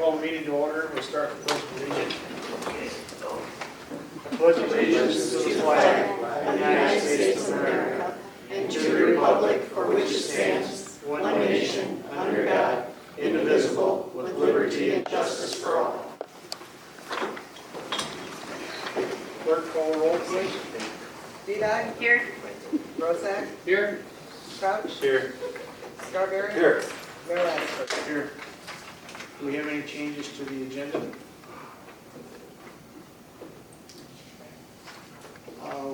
call the meeting to order. We'll start with the Pledge of Allegiance. I pledge allegiance to the flag of the United States of America and to the republic for which it stands, one nation, under God, indivisible, with liberty and justice for all. Clerk, call the roll, please. Vidae. Here. Rosak. Here. Crouch. Here. Scarberry. Here. Mayor Lansford. Here. Do we have any changes to the agenda?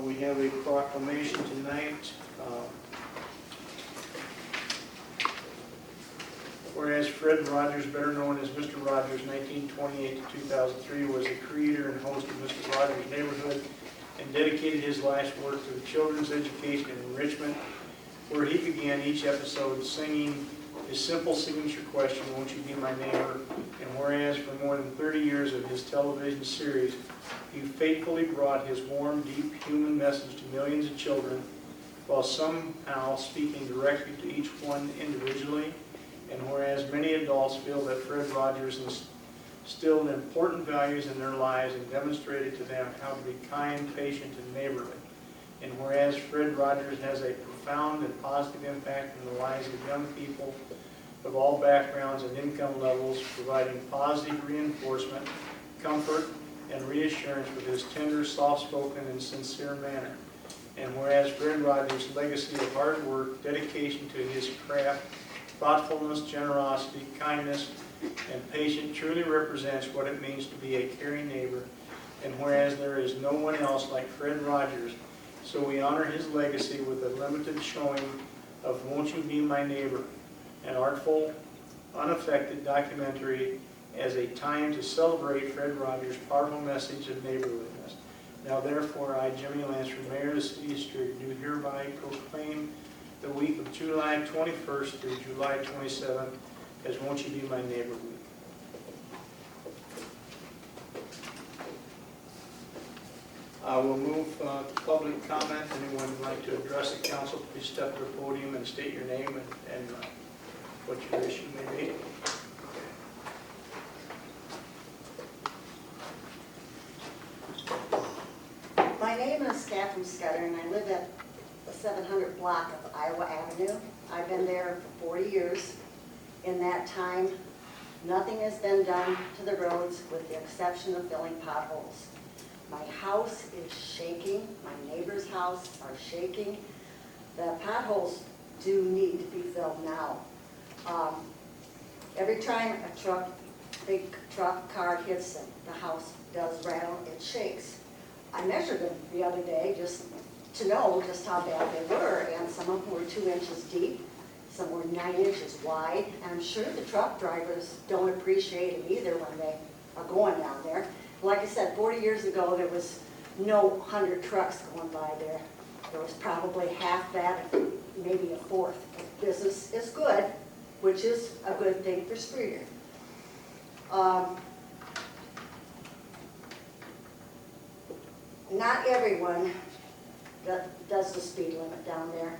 We have a proclamation tonight. Whereas Fred Rogers, better known as Mr. Rogers, 1928 to 2003, was the creator and host of Mr. Rogers' Neighborhood and dedicated his life's work to the children's education and enrichment, where he began each episode singing his simple signature question, "Won't you be my neighbor?" And whereas for more than 30 years of his television series, he faithfully brought his warm, deep human message to millions of children, while somehow speaking directly to each one individually. And whereas many adults feel that Fred Rogers instilled important values in their lives and demonstrated to them how to be kind, patient, and neighborly. And whereas Fred Rogers has a profound and positive impact in the lives of young people of all backgrounds and income levels, providing positive reinforcement, comfort, and reassurance with his tender, soft-spoken, and sincere manner. And whereas Fred Rogers' legacy of hard work, dedication to his craft, thoughtfulness, generosity, kindness, and patience truly represents what it means to be a caring neighbor. And whereas there is no one else like Fred Rogers, so we honor his legacy with a limited showing of "Won't You Be My Neighbor?", an artful, unaffected documentary as a time to celebrate Fred Rogers' powerful message of neighborliness. Now therefore, I, Jimmy Lansford, Mayor of the City of Streator, do hereby proclaim the week of July 21st through July 27th as "Won't You Be My Neighbor" week. We'll move to public comment. Anyone would like to address the council, please step to the podium and state your name and what your issue may be. My name is Catherine Scudder, and I live at the 700 block of Iowa Avenue. I've been there for 40 years. In that time, nothing has been done to the roads with the exception of filling potholes. My house is shaking. My neighbor's house are shaking. The potholes do need to be filled now. Every time a big truck car hits them, the house does rattle, it shakes. I measured them the other day just to know just how bad they were, and some of them were 2 inches deep, some were 9 inches wide, and I'm sure the truck drivers don't appreciate it either when they are going down there. Like I said, 40 years ago, there was no 100 trucks going by there. There was probably half that, maybe a fourth. Business is good, which is a good thing for Streator. Not everyone does the speed limit down there.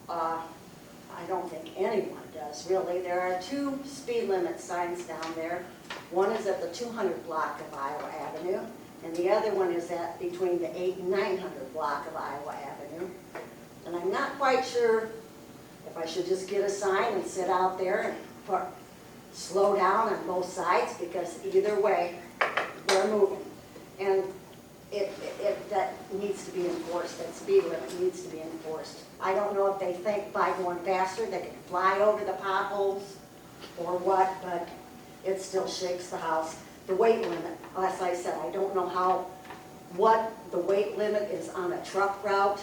I don't think anyone does, really. There are 2 speed limit signs down there. One is at the 200 block of Iowa Avenue, and the other one is at between the 800 and 900 block of Iowa Avenue. And I'm not quite sure if I should just get a sign and sit out there and slow down on both sides, because either way, they're moving. And that needs to be enforced. That speed limit needs to be enforced. I don't know if they think by going faster they can fly over the potholes or what, but it still shakes the house. The weight limit, as I said, I don't know what the weight limit is on a truck route,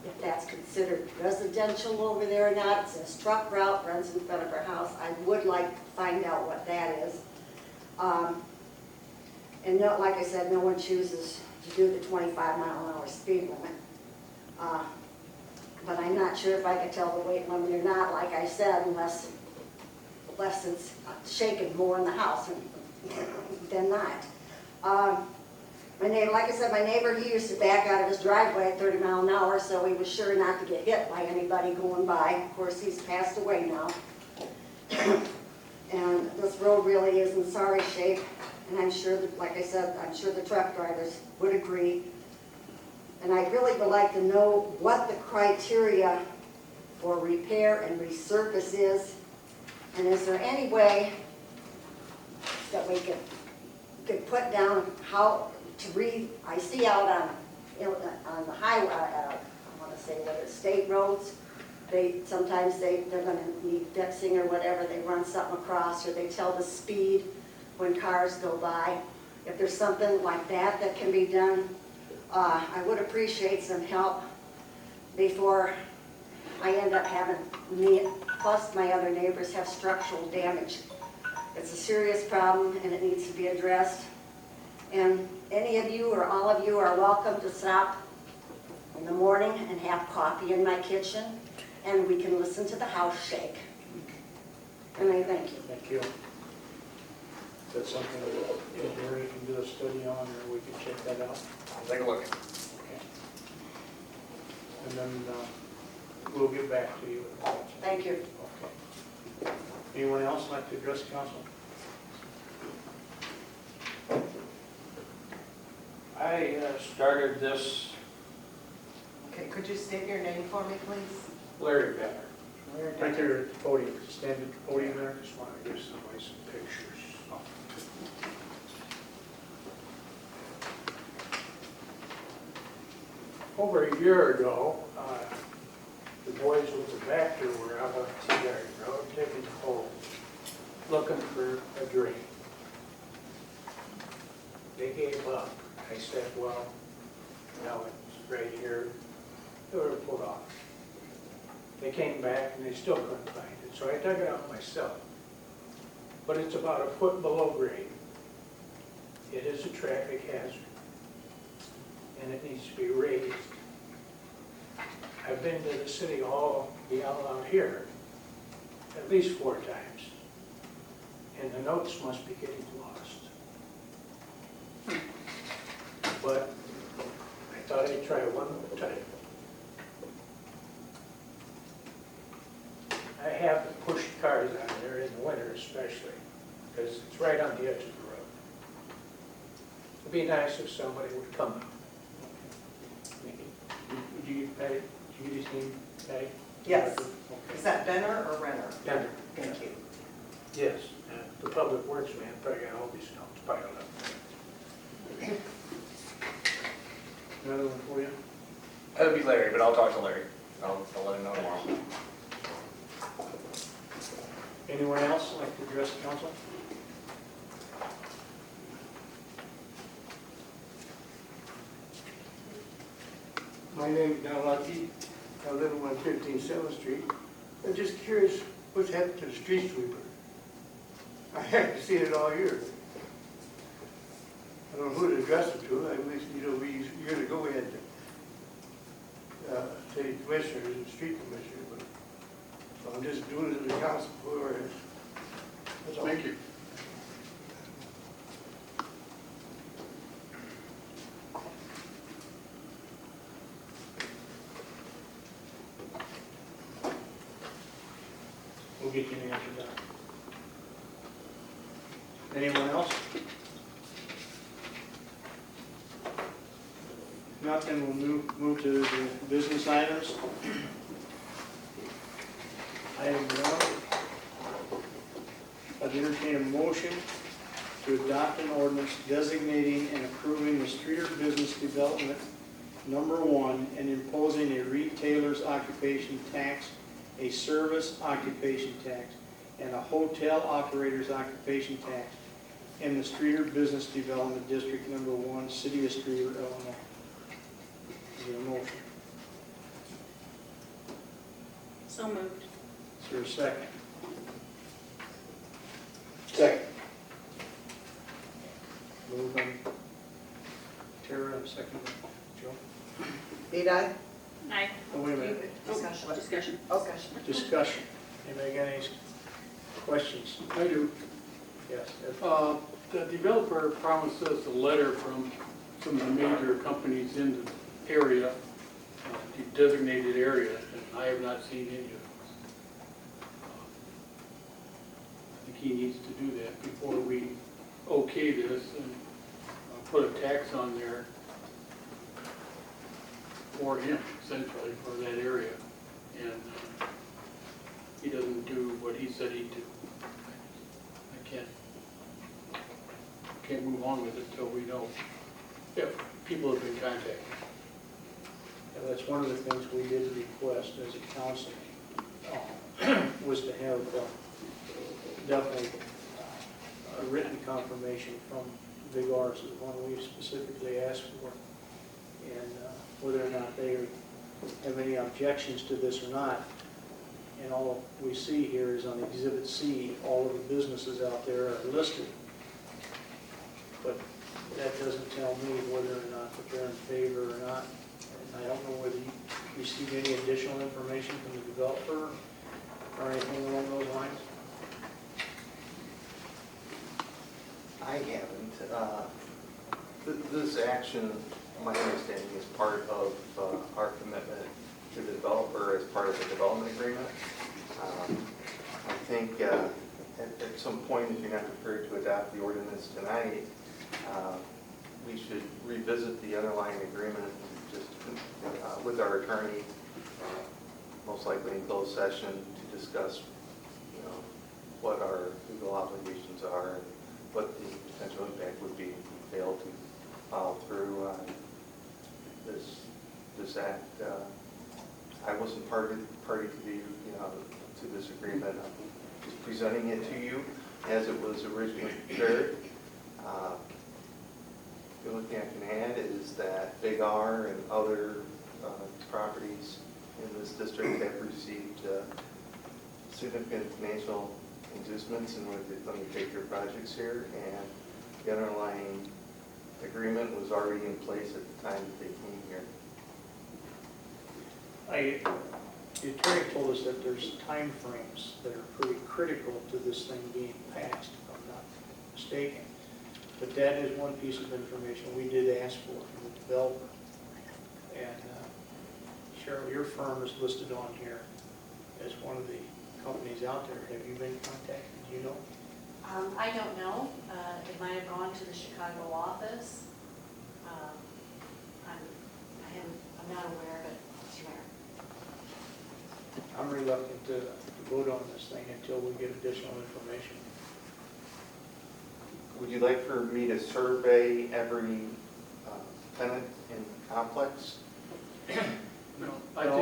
if that's considered residential over there or not. It says truck route runs in front of our house. I would like to find out what that is. And no, like I said, no one chooses to do the 25-mile-an-hour speed limit. But I'm not sure if I can tell the weight limit or not, like I said, unless it's shaking more in the house than not. My neighbor, like I said, my neighbor, he used to back out of his driveway at 30 miles an hour, so he was sure not to get hit by anybody going by. Of course, he's passed away now. And this road really is in sorry shape, and I'm sure that, like I said, I'm sure the truck drivers would agree. And I really would like to know what the criteria for repair and resurface is, and is there any way that we could put down how to I see out on the highway, I want to say whether it's state roads, sometimes they're going to need fixing or whatever, they run something across, or they tell the speed when cars go by. If there's something like that that can be done, I would appreciate some help before I end up having me, plus my other neighbors, have structural damage. It's a serious problem and it needs to be addressed. And any of you or all of you are welcome to stop in the morning and have coffee in my kitchen, and we can listen to the house shake. And I thank you. Thank you. Is that something that engineering can do a study on, or we can check that out? I'll take a look. Okay. And then we'll get back to you. Thank you. Okay. Anyone else like to address the council? I started this, Okay, could you state your name for me, please? Larry Better. Right there at the podium, stand at the podium there. Just want to give somebody some pictures. Over a year ago, the boys with the Vector were out on T-Garden Road taking home, looking for a drain. They gave up. I said, well, now it's right here. They were put off. They came back and they still couldn't find it, so I dug it out myself. But it's about a foot below grade. It is a traffic hazard, and it needs to be raised. I've been to the city hall, out here, at least 4 times, and the notes must be getting lost. But I thought I'd try one more time. I have to push cars out of there in the winter especially, because it's right on the edge of the road. It'd be nice if somebody would come out. Did you get Patty? Did you get his name, Patty? Yes. Okay. Is that Benner or Renner? Benner. Thank you. Yes, the public works man probably got all these notes piled up. Another one for you? That would be Larry, but I'll talk to Larry. I'll let him know tomorrow. Anyone else like to address the council? My name is Don Lucky. I live on 115 7th Street. I'm just curious what's happened to the street sweeper. I haven't seen it all year. I don't know who to address it to. I wish, years ago we had city commissioners and street commissioners, but so I'm just doing it to the council, whoever it is. That's all. Thank you. We'll get you an answer to that. Anyone else? Nothing, we'll move to the business items. Item 1, I'd entertain a motion to adopt an ordinance designating and approving the Streator Business Development Number 1 and imposing a retailer's occupation tax, a service occupation tax, and a hotel operator's occupation tax in the Streator Business Development District Number 1, City of Streator, Illinois. Is there a motion? So moved. Is there a second? Second. Moved by Tara, and second by Joe. Vidae? Aye. Oh, wait a minute. Discussion. Discussion. Discussion. Discussion. Anybody got any questions? I do. Yes. The developer promised us a letter from some of the major companies in the area, the designated area, and I have not seen any of those. I think he needs to do that before we okay this and put a tax on there for him, essentially, for that area. And he doesn't do what he said he'd do. I can't move on with it until we know if people have been contacted. And that's one of the things we did request as a council, was to have definitely a written confirmation from Big R's, is the one we specifically asked for. And whether or not they have any objections to this or not. And all we see here is on Exhibit C, all of the businesses out there are listed. But that doesn't tell me whether or not that they're in favor or not. And I don't know whether you received any additional information from the developer or anything along those lines. I haven't. This action, my understanding, is part of our commitment to the developer as part of the development agreement. I think at some point, if you're not prepared to adopt the ordinance tonight, we should revisit the underlying agreement just with our attorney, most likely in closed session, to discuss, what our legal obligations are and what the potential impact would be if we fail to follow through on this act. I wasn't party to the to this agreement. I'm just presenting it to you as it was originally prepared. The only thing I can add is that Big R and other properties in this district have received significant financial inducements in order to undertake their projects here, and the underlying agreement was already in place at the time that they came here. The attorney told us that there's time frames that are pretty critical to this thing being passed, if I'm not mistaken. But that is one piece of information we did ask for from the developer. And Cheryl, your firm is listed on here as one of the companies out there. Have you been contacted? Do you know? I don't know. It might have gone to the Chicago office. I'm not aware of it, Mr. Mayor. I'm reluctant to vote on this thing until we get additional information. Would you like for me to survey every tenant in the complex? No,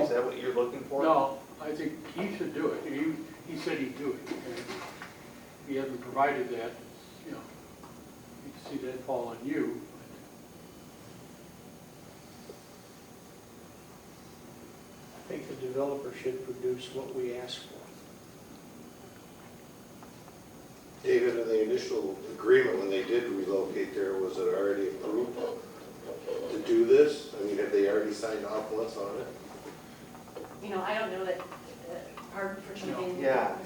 Is that what you're looking for? No, I think he should do it. He said he'd do it. And if he hasn't provided that, you can see that fall on you. I think the developer should produce what we ask for. David, in the initial agreement, when they did relocate there, was it already approved to do this? I mean, have they already signed off once on it? I don't know that, pardon for jumping in, Yeah.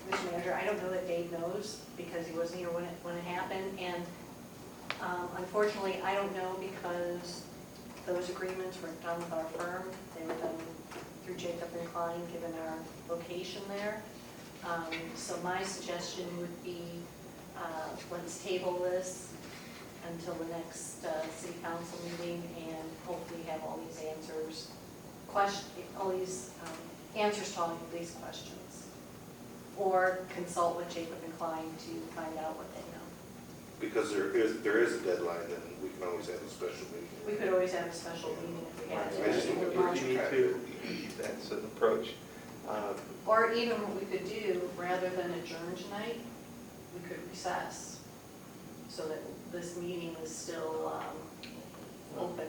Mr. Manager, I don't know that Dave knows because he wasn't here when it happened. And unfortunately, I don't know because those agreements weren't done with our firm. They were done through Jacob and Klein, given our location there. So my suggestion would be, let's table this until the next city council meeting and hopefully have all these answers, answers to all of these questions. Or consult with Jacob and Klein to find out what they know. Because there is a deadline, then we can always have a special meeting. We could always have a special meeting if we had to. I just don't We're want not- You need to, that's an approach. Or even what we could do, rather than adjourn tonight, we could recess so that this meeting is still open.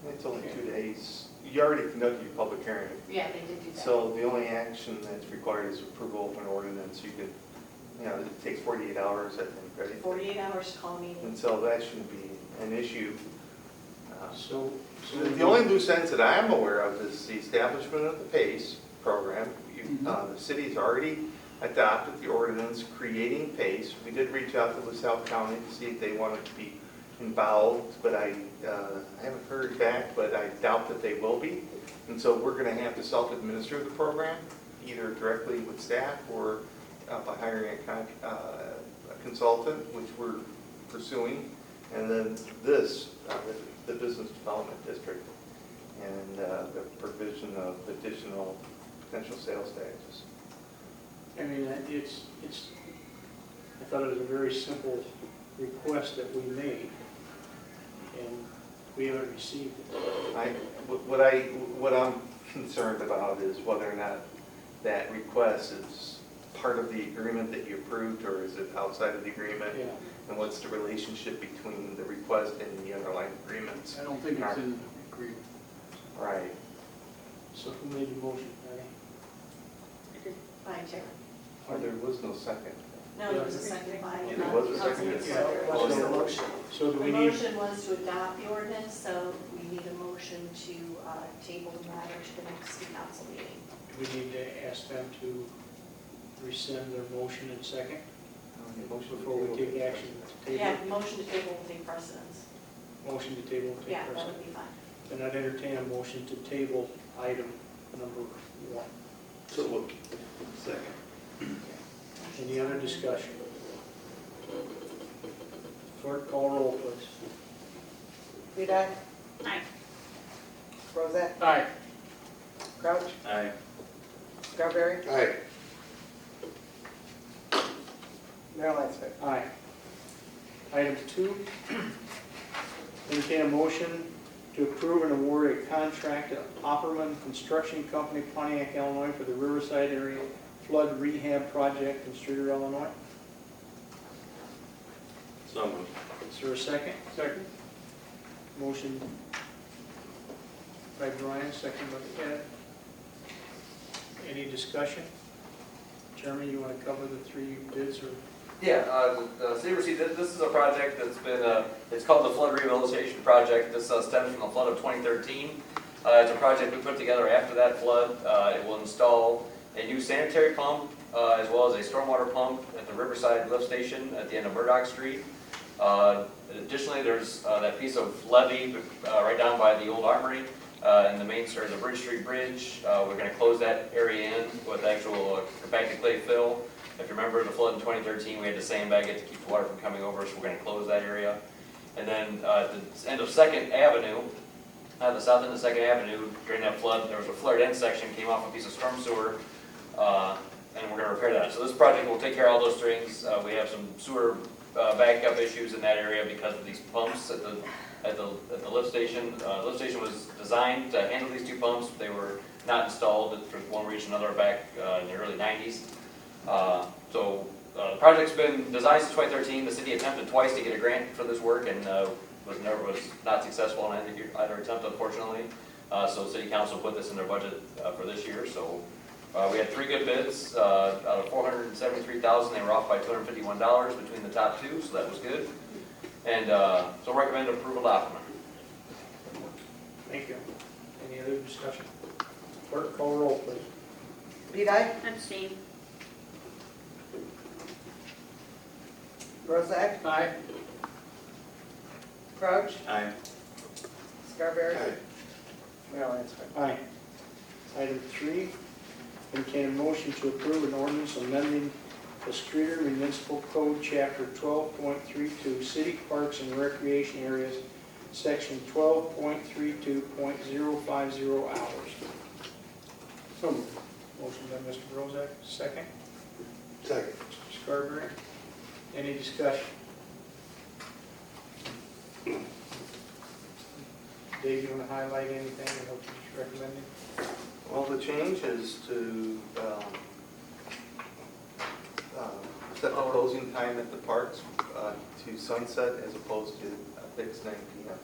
It's only 2 days. You already conducted your public hearing. Yeah, they did do that. So the only action that's required is approval of an ordinance. You can, it takes 48 hours, I think, right? 48 hours to call a meeting. And so that shouldn't be an issue. So The only loose ends that I'm aware of is the establishment of the PACE program. The city's already adopted the ordinance creating PACE. We did reach out to LaSalle County to see if they wanted to be involved, but I haven't heard back, but I doubt that they will be. And so we're going to have to self-administer the program, either directly with staff or by hiring a consultant, which we're pursuing, and then this, the business development district, and the provision of additional potential sales taxes. I mean, I thought it was a very simple request that we made, and we haven't received it. What I'm concerned about is whether or not that request is part of the agreement that you approved, or is it outside of the agreement? Yeah, And what's the relationship between the request and the underlying agreements? I don't think it's in the agreement. Right. so who made the motion, Patty? Fine, Chair. Oh, there was no second. No, there was a second by. There was a second? Councilman Yeah. Snyder. motion. So do The we need, motion was to adopt the ordinance, so we need a motion to table the matter to the next city council meeting. do we need to ask them to rescind their motion in second before we take action to table? Yeah, motion to table will take precedence. Motion to table, take Yeah, that precedent. would be fine. Then I'd entertain a motion to table item number 1. So moved. Second. Any other discussion? Clerk, call roll, please. Vidae, Aye. Bozak, Aye. Crouch, Aye. Scarberry, Aye. Mayor Lansford. Aye. Item 2, entertain a motion to approve and award a contract to Opperman Construction Company, Pontiac, Illinois, for the Riverside Area Flood Rehab Project in Streator, Illinois. So moved. Is there a second? Second? Motion by Brian, second by Ed. Any discussion? Jeremy, you want to cover the 3 bids or? Yeah, the city received, this is a project that's been, it's called the Flood Rehabilitation Project. This stems from the flood of 2013. It's a project we put together after that flood. It will install a new sanitary pump as well as a stormwater pump at the Riverside lift station at the end of Murdoch Street. Additionally, there's that piece of levee right down by the old armory in the main, or the Bridge Street Bridge. We're going to close that area in with actual compacted clay fill. If you remember the flood in 2013, we had to sandbag it to keep the water from coming over, so we're going to close that area. And then at the end of 2nd Avenue, the south end of 2nd Avenue, during that flood, there was a flared end section, came off a piece of storm sewer, and we're going to repair that. So this project will take care of all those things. We have some sewer backup issues in that area because of these pumps at the lift station. The lift station was designed to handle these 2 pumps. They were not installed for one reason or another back in the early 90s. The project's been designed since 2013. The city attempted twice to get a grant for this work and was not successful in either attempt, unfortunately. So city council put this in their budget for this year. So we had 3 good bids out of $473,000. They were off by $251 between the top 2, so that was good. And so recommend approval of Opperman. Thank you. Any other discussion? Clerk, call roll, please. Vidae, Abstain. Bozak, Aye. Crouch, Aye. Scarberry, Aye. Mayor Lansford. Aye. Item 3, entertain a motion to approve an ordinance amending the Streator Municipal Code, Chapter 12.32, City Parks and Recreation Areas, Section 12.32.050 hours. So moved. Motion by Mr. Bozak, second. Second. Mr. Scarberry. Any discussion? Dave, you want to highlight anything or what you're recommending? Well, the change is to set the closing time at the parks to sunset as opposed to a fixed 9 p.m.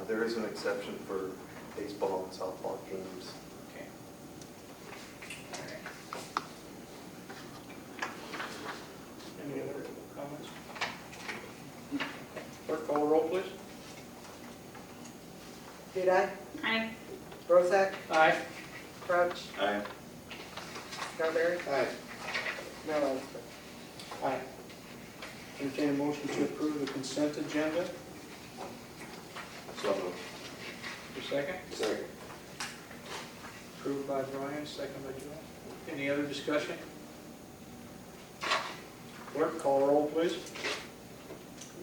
There is an exception for baseball and softball games. Okay. All right. Any other comments? Clerk, call roll, please. Vidae, Aye. Bozak, Aye. Crouch, Aye. Scarberry, Aye. Mayor Lansford. Aye. Entertain a motion to approve the consent agenda. So moved. Your second? Second. Approved by Brian, second by Joe. Any other discussion? Clerk, call roll, please.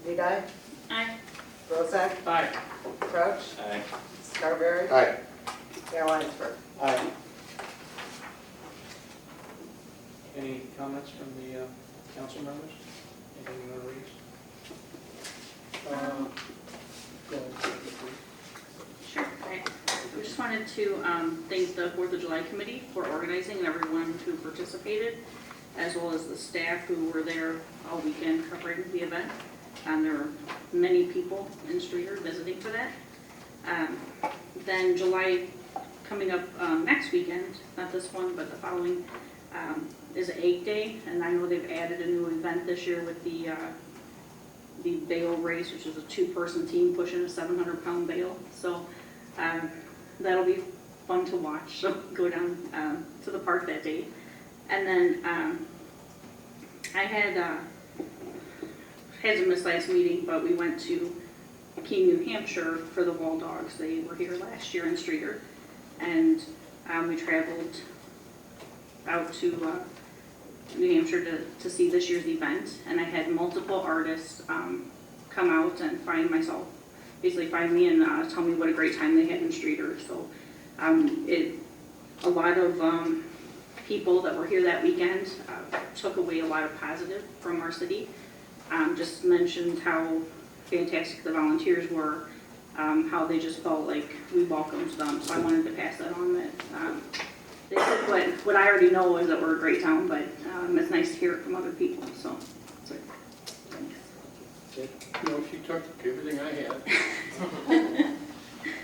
Vidae, Aye. Bozak, Aye. Crouch, Aye. Scarberry, Aye. Mayor Lansford. Aye. Any comments from the council members? Anything you want to raise? Go ahead. Sure. Okay. We just wanted to thank the 4th of July committee for organizing and everyone who participated, as well as the staff who were there all weekend covering the event. There were many people in Streator visiting for that. Then July, coming up next weekend, not this one, but the following, is an egg day, and I know they've added a new event this year with the bale race, which is a 2-person team pushing a 700-pound bale. So that'll be fun to watch. So go down to the park that day. And then I had to miss last meeting, but we went to Keene, New Hampshire for the Wall Dogs. They were here last year in Streator, and we traveled out to New Hampshire to see this year's event, and I had multiple artists come out and find me and tell me what a great time they had in Streator. So a lot of people that were here that weekend took away a lot of positive from our city. Just mentioned how fantastic the volunteers were, how they just felt like we welcomed them. So I wanted to pass that on, that they said what I already know is that we're a great town, but it's nice to hear it from other people. So thanks. No, she took everything I had. All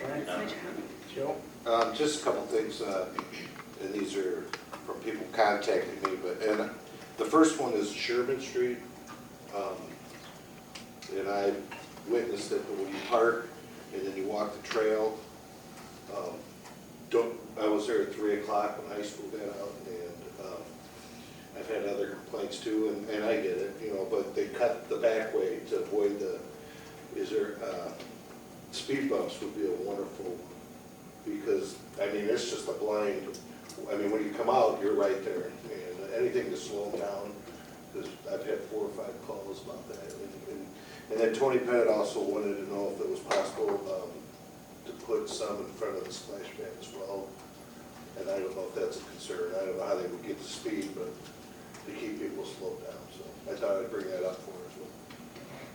right. That's my job. Joe? Just a couple things, and these are from people contacting me, and the first one is Sherman Street. And I witnessed it when you park and then you walk the trail. I was there at 3 o'clock when high school got out, and I've had other complaints too, and I get it, but they cut the back way to avoid speed bumps would be a wonderful, because, it's just a blind, when you come out, you're right there, and anything to slow them down, because I've had 4 or 5 calls about that. And then Tony Pettit also wanted to know if it was possible to put some in front of the splash pad as well. And I don't know if that's a concern. I don't know how they would get the speed, but to keep people slowed down. So I thought I'd bring that up for her as well.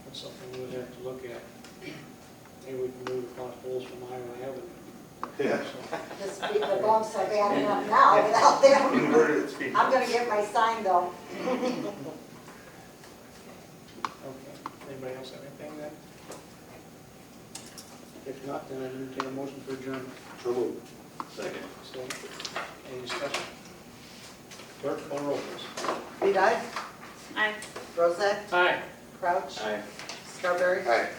That's something we would have to look at. Maybe we can move across poles from Iowa Avenue. Yeah. The bumps are bad enough now without them. Inverted speed. I'm gonna get my sign though. Okay. Anybody else have anything then? If not, then I entertain a motion for adjournment. So moved. Second. So, any discussion? Clerk, call roll, please. Vidae, Aye. Bozak, Aye. Crouch, Aye. Scarberry, Aye.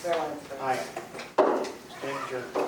Mayor Lansford. Aye. Stand adjourned.